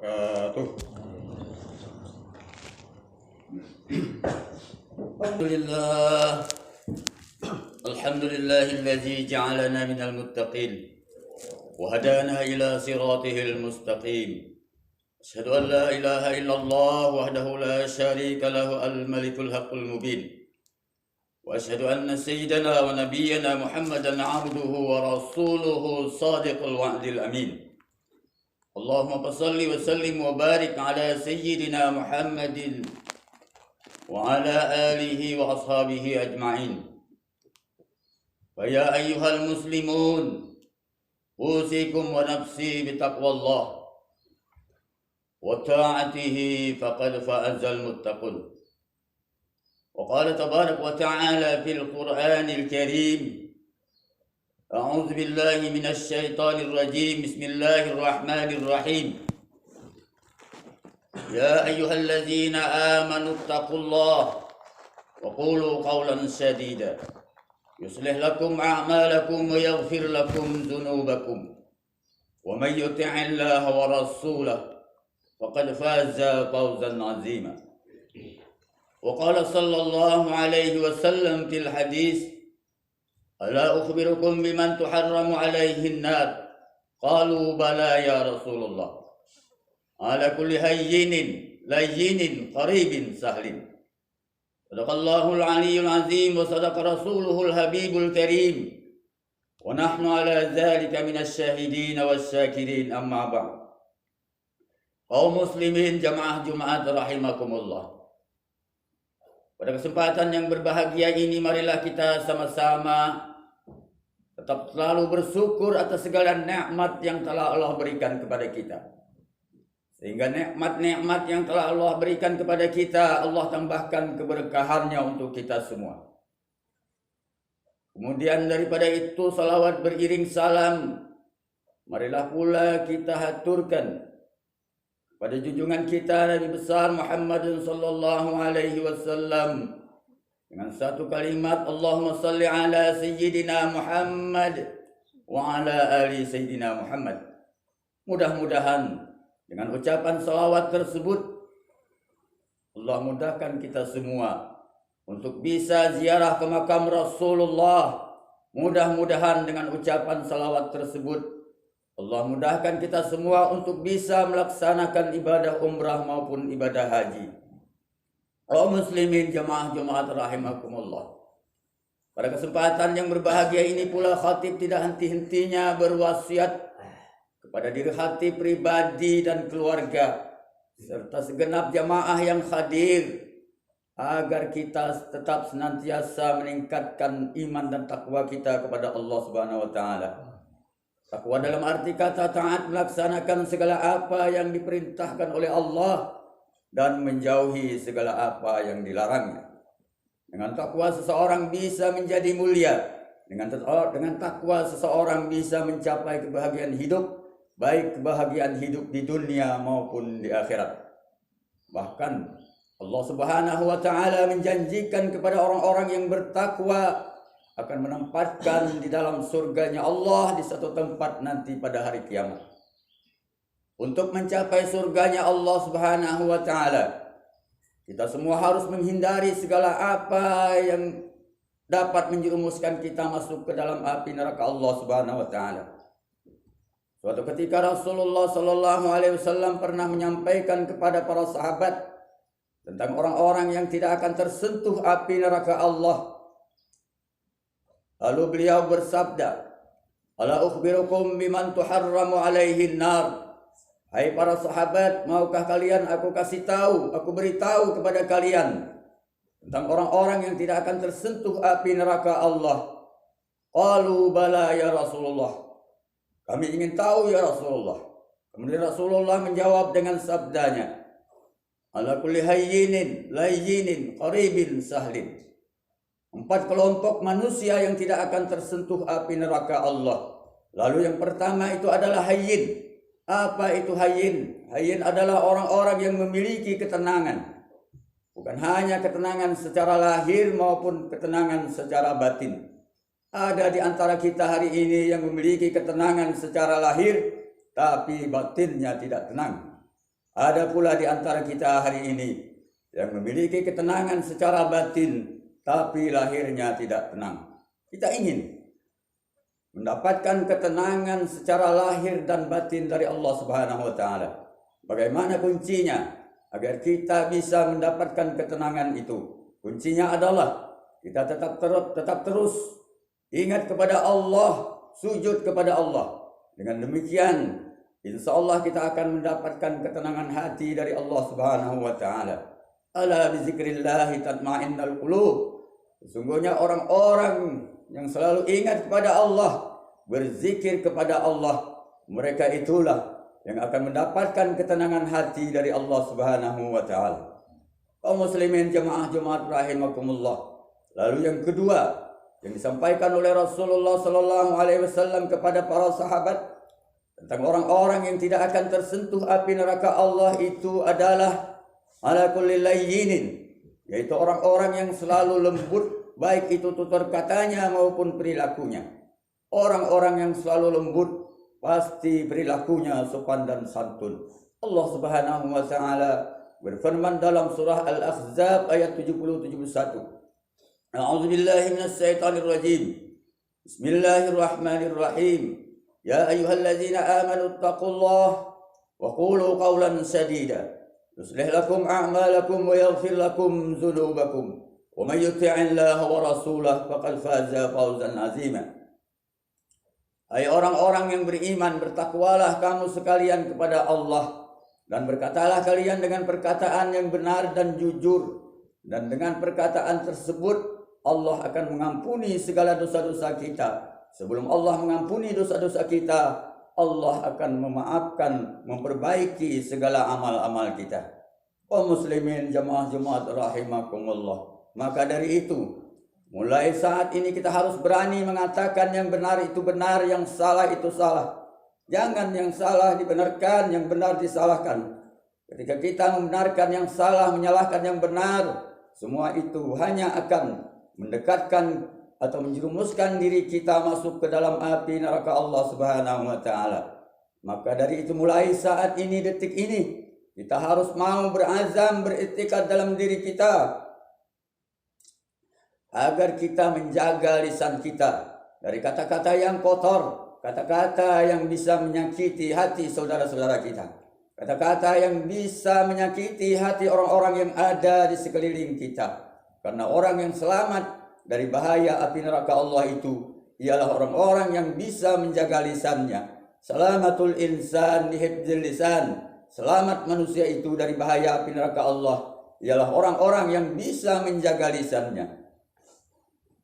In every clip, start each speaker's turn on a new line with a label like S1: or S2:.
S1: wabarakatuh.
S2: Alhamdulillah. Alhamdulillahilladzi ja'alana minal muttaqin wa hadana ila siratihil mustaqim. Asyhadu an la ilaha illallah wahdahu la syarika lahu al-malikul haqqul mubin. Wa asyhadu anna sayyidana wa nabiyyana Muhammadan 'abduhu wa rasuluhu shadiqul wa'dil amin. Allahumma shalli wa sallim wa barik ala sayyidina Muhammadin wa ala alihi wa ashabihi ajma'in. Faya ayyuhal muslimun, usikum wa nafsi bitaqwallah wa ta'atihi faqad fa'azal muttaqun. Wa qala tabarak wa ta'ala fil Qur'anil Karim, a'udzu billahi minasy syaithanir rajim. Bismillahirrahmanir rahim. Ya ayyuhalladzina amanu taqullaha wa qulu qawlan sadida yuslih lakum a'malakum wa yaghfir lakum dhunubakum wa may yuti'illaha wa rasulahu faqad faza fawzan 'azima. Wa qala sallallahu alaihi wasallam fil hadis, ala ukhbirukum biman tuharramu alaihi an-nar? Qalu bala ya Rasulullah. Ala kulli hayyinin layyinin qaribin sahlin. Sadaqallahul aliyyul azim wa sadaqa rasuluhul habibul karim. Wa nahnu ala dzalika minasy syahidin wasyakirin, amma ba'd. Kaum muslimin jamaah Jumat rahimakumullah. Pada kesempatan yang berbahagia ini, marilah kita sama-sama tetap selalu bersyukur atas segala nikmat yang telah Allah berikan kepada kita. Sehingga nikmat-nikmat yang telah Allah berikan kepada kita, Allah tambahkan keberkahannya untuk kita semua. Kemudian daripada itu, salawat beriring salam, marilah pula kita haturkan pada junjungan kita Nabi besar Muhammad sallallahu alaihi wasallam dengan satu kalimat, Allahumma salli ala sayyidina Muhammad wa ala ali sayyidina Muhammad. Mudah-mudahan dengan ucapan salawat tersebut, Allah mudahkan kita semua untuk bisa ziarah ke makam Rasulullah. Mudah-mudahan dengan ucapan salawat tersebut, Allah mudahkan kita semua untuk bisa melaksanakan ibadah umrah maupun ibadah haji. Kaum muslimin jamaah Jumat rahimakumullah. Pada kesempatan yang berbahagia ini pula, khatib tidak henti-hentinya berwasiat kepada diri hati pribadi dan keluarga serta segenap jamaah yang hadir agar kita tetap senantiasa meningkatkan iman dan takwa kita kepada Allah Subhanahu wa taala. Takwa dalam arti kata taat, melaksanakan segala apa yang diperintahkan oleh Allah dan menjauhi segala apa yang dilarangnya. Dengan takwa seseorang bisa menjadi mulia. Dengan takwa seseorang bisa mencapai kebahagiaan hidup, baik kebahagiaan hidup di dunia maupun di akhirat. Bahkan Allah Subhanahu wa taala menjanjikan kepada orang-orang yang bertakwa akan menempatkan di dalam surganya Allah di satu tempat nanti pada hari kiamat. Untuk mencapai surganya Allah Subhanahu wa taala, kita semua harus menghindari segala apa yang dapat menjerumuskan kita masuk ke dalam api neraka Allah Subhanahu wa taala. Suatu ketika Rasulullah sallallahu alaihi wasallam pernah menyampaikan kepada para sahabat tentang orang-orang yang tidak akan tersentuh api neraka Allah. Lalu beliau bersabda, ala ukhbirukum biman tuharramu alaihi nar? Hai para sahabat, maukah kalian aku beritahu kepada kalian tentang orang-orang yang tidak akan tersentuh api neraka Allah? Qalu bala ya Rasulullah. Kami ingin tahu ya Rasulullah. Kemudian Rasulullah menjawab dengan sabdanya, ala kulli hayyinin layyinin qaribin sahlin. 4 kelompok manusia yang tidak akan tersentuh api neraka Allah. Lalu yang pertama itu adalah hayyin. Apa itu hayyin? Hayyin adalah orang-orang yang memiliki ketenangan. Bukan hanya ketenangan secara lahir maupun ketenangan secara batin. Ada di antara kita hari ini yang memiliki ketenangan secara lahir, tapi batinnya tidak tenang. Ada pula di antara kita hari ini yang memiliki ketenangan secara batin, tapi lahirnya tidak tenang. Kita ingin mendapatkan ketenangan secara lahir dan batin dari Allah Subhanahu wa taala. Bagaimana kuncinya agar kita bisa mendapatkan ketenangan itu? Kuncinya adalah kita tetap terus ingat kepada Allah, sujud kepada Allah. Dengan demikian, insya Allah kita akan mendapatkan ketenangan hati dari Allah Subhanahu wa taala. Ala bizikrillah tatma'innul qulub. Sesungguhnya orang-orang yang selalu ingat kepada Allah, berzikir kepada Allah, mereka itulah yang akan mendapatkan ketenangan hati dari Allah Subhanahu wa taala. Kaum muslimin jemaah Jumat rahimakumullah. Lalu yang kedua yang disampaikan oleh Rasulullah sallallahu alaihi wasallam kepada para sahabat tentang orang-orang yang tidak akan tersentuh api neraka Allah itu adalah ala kulli layyinin, yaitu orang-orang yang selalu lembut, baik itu tutur katanya maupun perilakunya. Orang-orang yang selalu lembut pasti perilakunya sopan dan santun. Allah Subhanahu wa taala berfirman dalam surah Al-Ahzab ayat 70-71. A'udzu billahi minasy syaithanir rajim. Bismillahirrahmanirrahim. Ya ayyuhalladzina amanu taqullaha wa qulu qawlan sadida. Yuslih lakum a'malakum wa yaghfir lakum dzunubakum. Wa may yuti'illaha wa rasulahu faqad faza fawzan 'azima. Hai orang-orang yang beriman, bertakwalah kamu sekalian kepada Allah, dan berkatalah kalian dengan perkataan yang benar dan jujur, dan dengan perkataan tersebut Allah akan mengampuni segala dosa-dosa kita. Sebelum Allah mengampuni dosa-dosa kita, Allah akan memaafkan, memperbaiki segala amal-amal kita. Kaum muslimin jamaah Jumat rahimakumullah. Maka dari itu, mulai saat ini kita harus berani mengatakan yang benar itu benar, yang salah itu salah. Jangan yang salah dibenarkan, yang benar disalahkan. Ketika kita membenarkan yang salah, menyalahkan yang benar, semua itu hanya akan mendekatkan atau menjerumuskan diri kita masuk ke dalam api neraka Allah Subhanahu wa taala. Maka dari itu mulai saat ini, detik ini, kita harus mau berazam, beriktikad dalam diri kita agar kita menjaga lisan kita dari kata-kata yang kotor, kata-kata yang bisa menyakiti hati saudara-saudara kita, kata-kata yang bisa menyakiti hati orang-orang yang ada di sekeliling kita. Karena orang yang selamat dari bahaya api neraka Allah itu ialah orang-orang yang bisa menjaga lisannya. Salamatul insan bihifdzil lisan. Selamat manusia itu dari bahaya api neraka Allah ialah orang-orang yang bisa menjaga lisannya.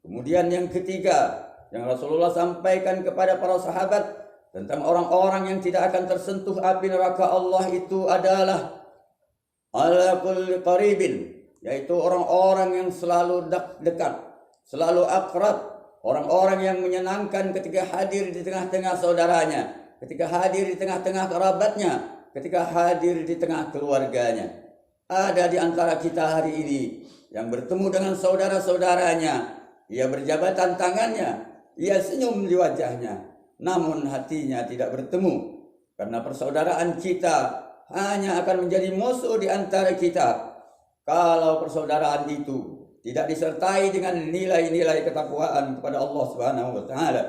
S2: Kemudian yang ketiga yang Rasulullah sampaikan kepada para sahabat tentang orang-orang yang tidak akan tersentuh api neraka Allah itu adalah ala kulli qaribin, yaitu orang-orang yang selalu dekat, selalu akrab, orang-orang yang menyenangkan ketika hadir di tengah-tengah saudaranya, ketika hadir di tengah-tengah kerabatnya, ketika hadir di tengah keluarganya. Ada di antara kita hari ini yang bertemu dengan saudara-saudaranya, ia berjabatan tangannya, ia senyum di wajahnya, namun hatinya tidak bertemu. Karena persaudaraan kita hanya akan menjadi musuh di antara kita kalau persaudaraan itu tidak disertai dengan nilai-nilai ketakwaan kepada Allah Subhanahu wa taala.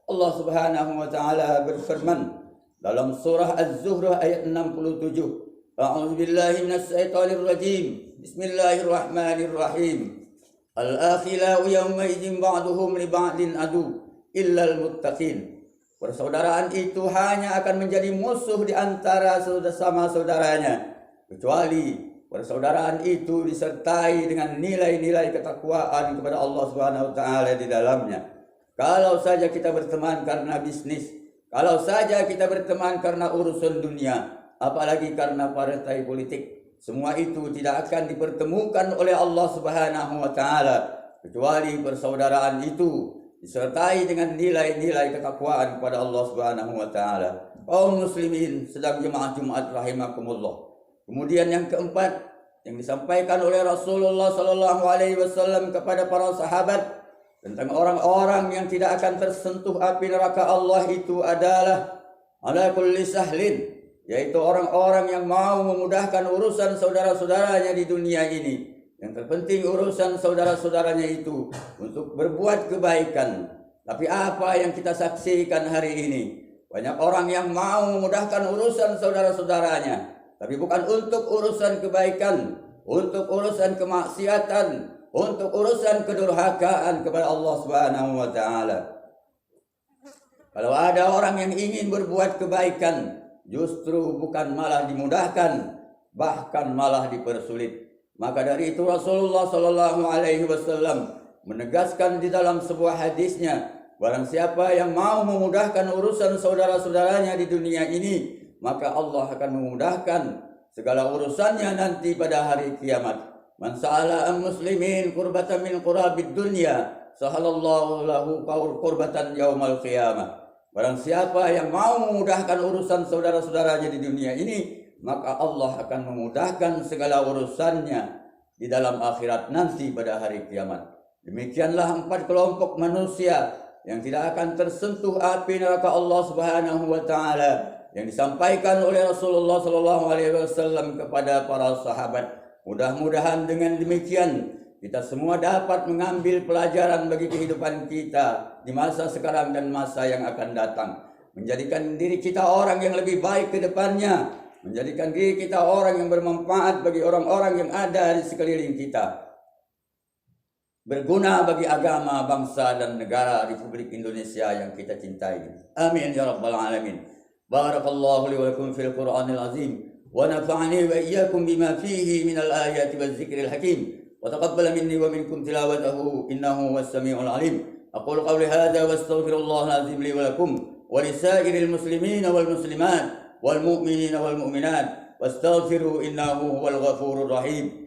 S2: Allah Subhanahu wa taala berfirman dalam surah Az-Zukhruf ayat 67. A'udzu billahi minasy syaithanir rajim. Bismillahirrahmanirrahim. Al-akhilau yawma idzin ba'duhum li ba'din adu illal muttaqin. Persaudaraan itu hanya akan menjadi musuh di antara sesama saudaranya kecuali persaudaraan itu disertai dengan nilai-nilai ketakwaan kepada Allah Subhanahu wa taala di dalamnya. Kalau saja kita berteman karena bisnis, kalau saja kita berteman karena urusan dunia, apalagi karena partai politik, semua itu tidak akan dipertemukan oleh Allah Subhanahu wa taala kecuali persaudaraan itu disertai dengan nilai-nilai ketakwaan kepada Allah Subhanahu wa taala. Kaum muslimin sedang jemaah Jumat rahimakumullah. Kemudian yang keempat yang disampaikan oleh Rasulullah sallallahu alaihi wasallam kepada para sahabat tentang orang-orang yang tidak akan tersentuh api neraka Allah itu adalah ala kulli sahlin, yaitu orang-orang yang mau memudahkan urusan saudara-saudaranya di dunia ini. Yang terpenting urusan saudara-saudaranya itu untuk berbuat kebaikan. Tapi apa yang kita saksikan hari ini? Banyak orang yang mau memudahkan urusan saudara-saudaranya, tapi bukan untuk urusan kebaikan, untuk urusan kemaksiatan, untuk urusan kedurhakaan kepada Allah Subhanahu wa taala. Kalau ada orang yang ingin berbuat kebaikan, justru bukan malah dimudahkan, bahkan malah dipersulit. Maka dari itu Rasulullah sallallahu alaihi wasallam menegaskan di dalam sebuah hadisnya, barang siapa yang mau memudahkan urusan saudara-saudaranya di dunia ini, maka Allah akan memudahkan segala urusannya nanti pada hari kiamat. Man sa'ala an muslimin qurbatan min qurabid dunya, sahalallahu lahu qurbatan yaumal qiyamah. Barang siapa yang mau memudahkan urusan saudara-saudaranya di dunia ini, maka Allah akan memudahkan segala urusannya di dalam akhirat nanti pada hari kiamat. Demikianlah 4 kelompok manusia yang tidak akan tersentuh api neraka Allah Subhanahu wa taala yang disampaikan oleh Rasulullah sallallahu alaihi wasallam kepada para sahabat. Mudah-mudahan dengan demikian kita semua dapat mengambil pelajaran bagi kehidupan kita di masa sekarang dan masa yang akan datang. Menjadikan diri kita orang yang lebih baik ke depannya, menjadikan diri kita orang yang bermanfaat bagi orang-orang yang ada di sekeliling kita, berguna bagi agama, bangsa dan negara Republik Indonesia yang kita cintai. Amin ya rabbal alamin. Barakallahu li wa lakum fil Qur'anil azim wa nafa'ani wa iyyakum bima fihi minal ayati waz zikril hakim wa taqabbal minni wa minkum tilawatahu innahu was samiul alim. Aqulu qawli hadha wa astaghfirullahal azim li wa lakum wa lisairil muslimin wal muslimat wal mu'minin wal mu'minat wastaghfiru innahu huwal ghafurur rahim.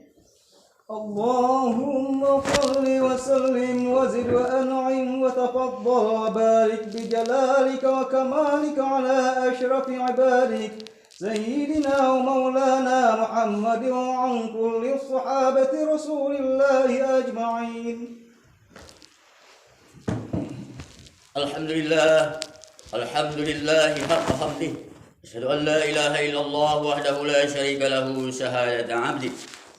S1: اللهم صل وسلم وزد وأنعم وتفضل وبارك بجلالك وكمالك على أشرف عبادك سيدنا ومولانا محمد وعن كل الصحابة رسول الله أجمعين.
S2: الحمد لله حق حمده. أشهد أن لا إله إلا الله وحده لا شريك له شهادة عبده،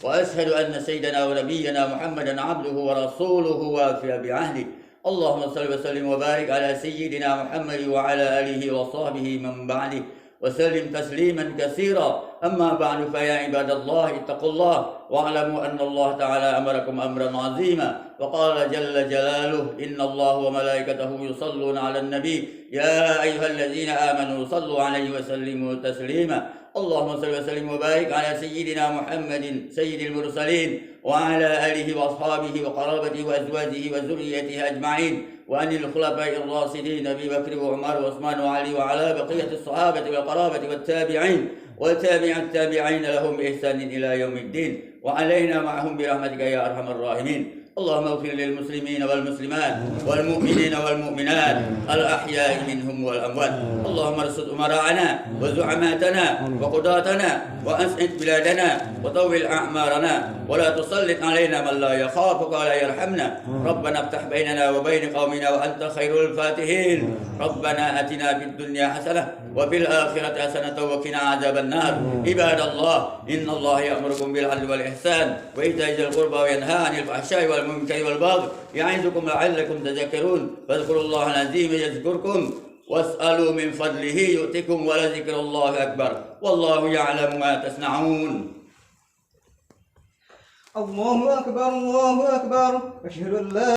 S2: وأشهد أن سيدنا ونبينا محمدا عبده ورسوله وافي بعهده. اللهم صل وسلم وبارك على سيدنا محمد وعلى آله وصحبه من بعده وسلم تسليما كثيرا. أما بعد فيا عباد الله اتقوا الله واعلموا أن الله تعالى أمركم أمرا عظيما، وقال جل جلاله إن الله وملائكته يصلون على النبي يا أيها الذين آمنوا صلوا عليه وسلموا تسليما. اللهم صل وسلم وبارك على سيدنا محمد سيد المرسلين وعلى آله وأصحابه وقرابته وأزواجه وذريته أجمعين، وعن الخلفاء الراشدين أبي بكر وعمر وعثمان وعلي وعلى بقية الصحابة والقرابة والتابعين وتابع التابعين لهم بإحسان إلى يوم الدين، وعلينا معهم برحمتك يا أرحم الراحمين. اللهم اغفر للمسلمين والمسلمات والمؤمنين والمؤمنات الأحياء منهم والأموات. اللهم ارشد أمراءنا وزعماتنا وقضاتنا وأسعد بلادنا وطول أعمارنا ولا تسلط علينا من لا يخافك ولا يرحمنا. ربنا افتح بيننا وبين قومنا وأنت خير الفاتحين. ربنا أتنا في الدنيا حسنة وفي الآخرة حسنة وقنا عذاب النار. عباد الله إن الله يأمركم بالعدل والإحسان وإيتاء ذي القربى وينهى عن الفحشاء والمنكر والبغي يعظكم لعلكم تذكرون. فاذكروا الله العظيم يذكركم واسألوا من فضله يؤتكم ولذكر الله أكبر والله يعلم ما تصنعون.
S1: الله أكبر الله أكبر. أشهد أن لا